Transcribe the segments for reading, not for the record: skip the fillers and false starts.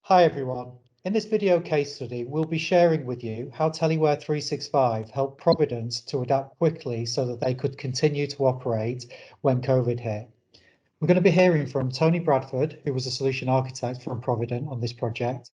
Hi everyone. In this video case study, we'll be sharing with you how Teleware 365 helped Provident to adapt quickly so that they could continue to operate when COVID hit. We're going to be hearing from Tony Bradford, who was a solution architect from Provident on this project.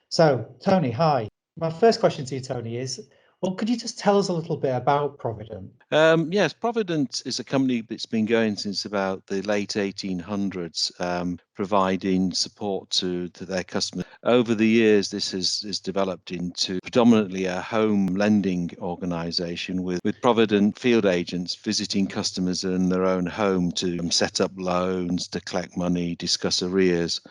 So, Tony, hi. My first question to you, Tony, is, well, could you just tell us a little bit about Provident? Yes, Provident is a company that's been going since about the late 1800s, providing support to their customers. Over the years, this has developed into predominantly a home lending organisation with Provident field agents visiting customers in their own home to set up loans, to collect money, discuss arrears.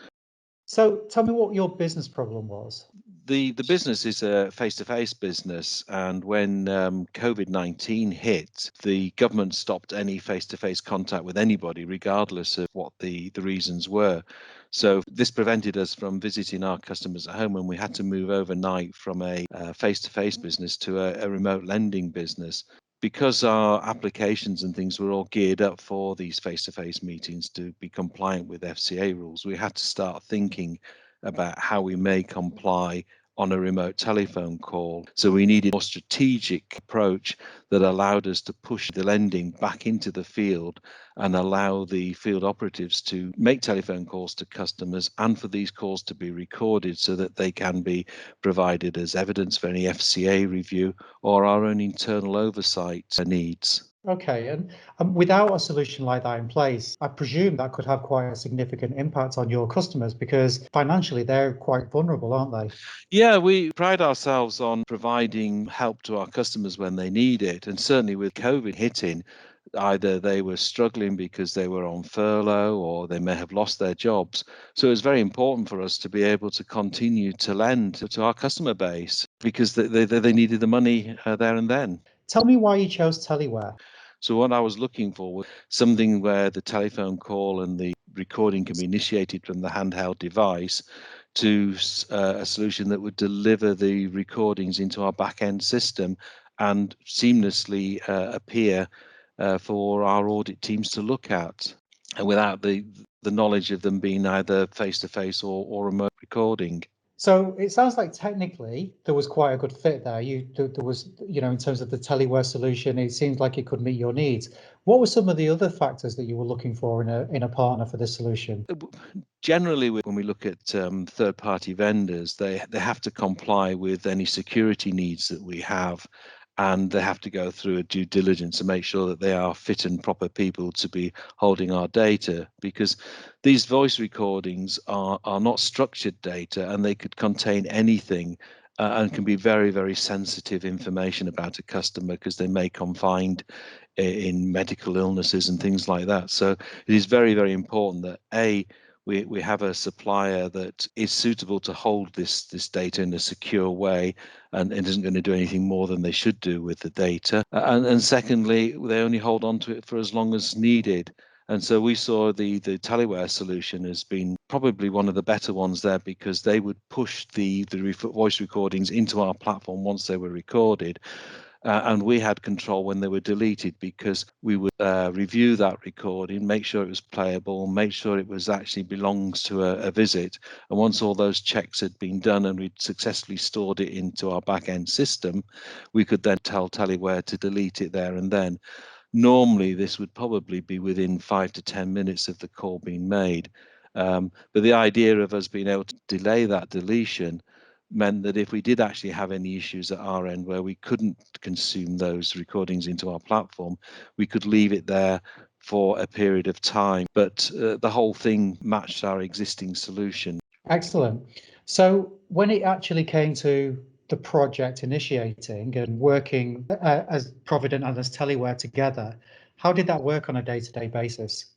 So tell me what your business problem was. The business is a face-to-face business, and when COVID-19 hit, the government stopped any face-to-face contact with anybody, regardless of what the reasons were. So this prevented us from visiting our customers at home, and we had to move overnight from a face-to-face business to a remote lending business. Because our applications and things were all geared up for these face-to-face meetings to be compliant with FCA rules, we had to start thinking about how we may comply on a remote telephone call. So we needed a more strategic approach that allowed us to push the lending back into the field and allow the field operatives to make telephone calls to customers and for these calls to be recorded so that they can be provided as evidence for any FCA review or our own internal oversight needs. Okay, and without a solution like that in place, I presume that could have quite a significant impact on your customers because financially they're quite vulnerable, aren't they? Yeah, we pride ourselves on providing help to our customers when they need it. And certainly with COVID hitting, either they were struggling because they were on furlough or they may have lost their jobs. So it was very important for us to be able to continue to lend to our customer base because they needed the money there and then. Tell me why you chose Teleware. So what I was looking for was something where the telephone call and the recording can be initiated from the handheld device to a solution that would deliver the recordings into our back-end system and seamlessly appear for our audit teams to look at, and without the knowledge of them being either face-to-face or remote recording. So it sounds like technically there was quite a good fit there. There was, in terms of the Teleware solution, it seemed like it could meet your needs. What were some of the other factors that you were looking for in a partner for this solution? Generally, when we look at third-party vendors, they have to comply with any security needs that we have, and they have to go through a due diligence to make sure that they are fit and proper people to be holding our data, because these voice recordings are not structured data and they could contain anything and can be very, very sensitive information about a customer because they may confide in medical illnesses and things like that. So it is very, very important that we have a supplier that is suitable to hold this data in a secure way and isn't going to do anything more than they should do with the data. And secondly, they only hold on to it for as long as needed. And so we saw the Teleware solution as being probably one of the better ones there because they would push the voice recordings into our platform once they were recorded. And we had control when they were deleted because we would review that recording, make sure it was playable, make sure it was actually belongs to a visit. And once all those checks had been done and we'd successfully stored it into our back-end system, we could then tell Teleware to delete it there and then. Normally, this would probably be within 5 to 10 minutes of the call being made. But the idea of us being able to delay that deletion meant that if we did actually have any issues at our end where we couldn't consume those recordings into our platform, we could leave it there for a period of time. But the whole thing matched our existing solution. Excellent. So when it actually came to the project initiating and working as Provident and as Teleware together, how did that work on a day-to-day basis?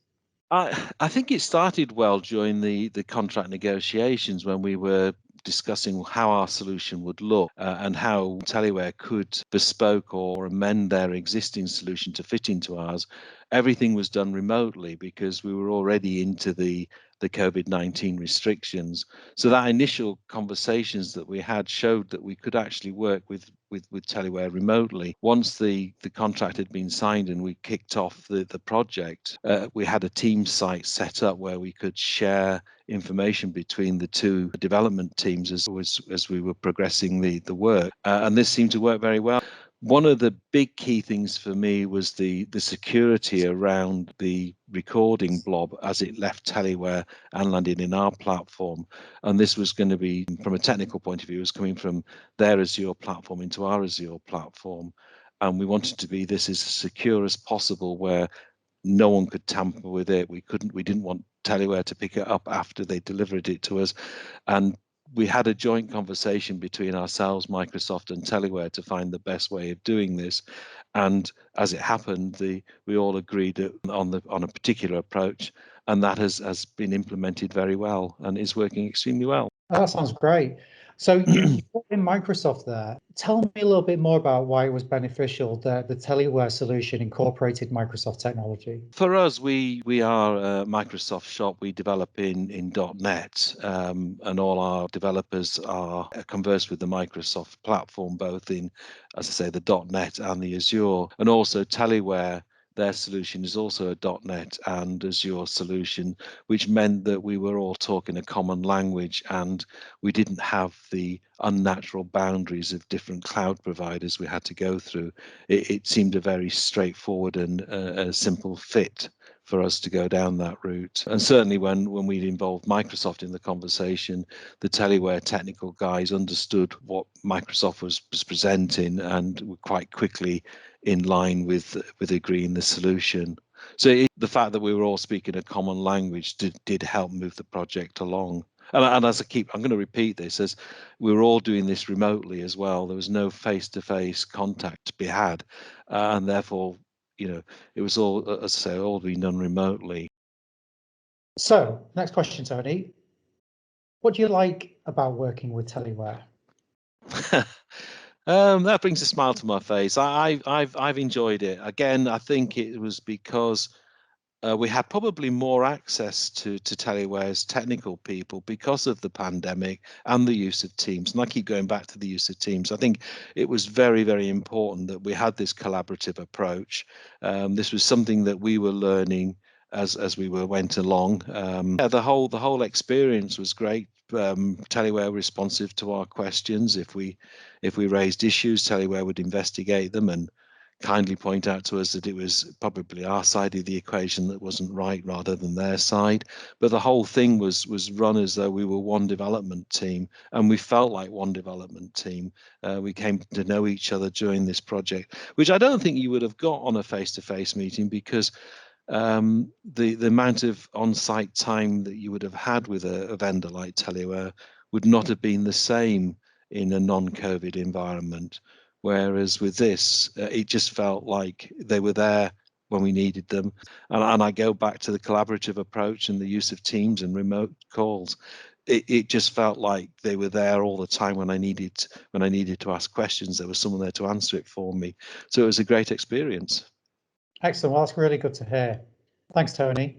I think it started well during the contract negotiations when we were discussing how our solution would look and how Teleware could bespoke or amend their existing solution to fit into ours. everything was done remotely because we were already into the COVID-19 restrictions. So that initial conversations that we had showed that we could actually work with Teleware remotely. Once the contract had been signed and we kicked off the project, we had a team site set up where we could share information between the two development teams as we were progressing the work, and this seemed to work very well. One of the big key things for me was the security around the recording blob as it left Teleware and landed in our platform. And this was going to be, from a technical point of view, was coming from their Azure platform into our Azure platform. And we wanted to be this as secure as possible, where no one could tamper with it. We didn't want Teleware to pick it up after they delivered it to us. And we had a joint conversation between ourselves, Microsoft and Teleware, to find the best way of doing this. And as it happened, we all agreed on a particular approach, and that has been implemented very well and is working extremely well. Oh, that sounds great. So you put in Microsoft there. Tell me a little bit more about why it was beneficial that the Teleware solution incorporated Microsoft technology. For us, we are a Microsoft shop. We develop in .NET, and all our developers are conversed with the Microsoft platform, both in, as I say, the .NET and the Azure. And also Teleware, their solution is also a .NET and Azure solution, which meant that we were all talking a common language and we didn't have the unnatural boundaries of different cloud providers we had to go through. It seemed a very straightforward and a simple fit for us to go down that route. And certainly when we involved Microsoft in the conversation, the Teleware technical guys understood what Microsoft was presenting and were quite quickly in line with agreeing the solution. So the fact that we were all speaking a common language did help move the project along. And as I'm going to repeat this, as we were all doing this remotely as well, there was no face-to-face contact to be had, and therefore, it was all, as I say, all being done remotely. So, next question, Tony. What do you like about working with Teleware? That brings a smile to my face. I've enjoyed it. Again, I think it was because we had probably more access to Teleware's technical people because of the pandemic and the use of Teams. And I keep going back to the use of Teams. I think it was very, very important that we had this collaborative approach. This was something that we were learning as we went along. Yeah, the whole experience was great. Teleware responsive to our questions. If we raised issues, Teleware would investigate them and kindly point out to us that it was probably our side of the equation that wasn't right rather than their side. But the whole thing was run as though we were one development team, and we felt like one development team. We came to know each other during this project, which I don't think you would have got on a face-to-face meeting, because the amount of on-site time that you would have had with a vendor like Teleware would not have been the same in a non-COVID environment. Whereas with this, it just felt like they were there when we needed them. And I go back to the collaborative approach and the use of Teams and remote calls. It just felt like they were there all the time when I needed to ask questions. There was someone there to answer it for me. So it was a great experience. Excellent. Well, that's really good to hear. Thanks, Tony.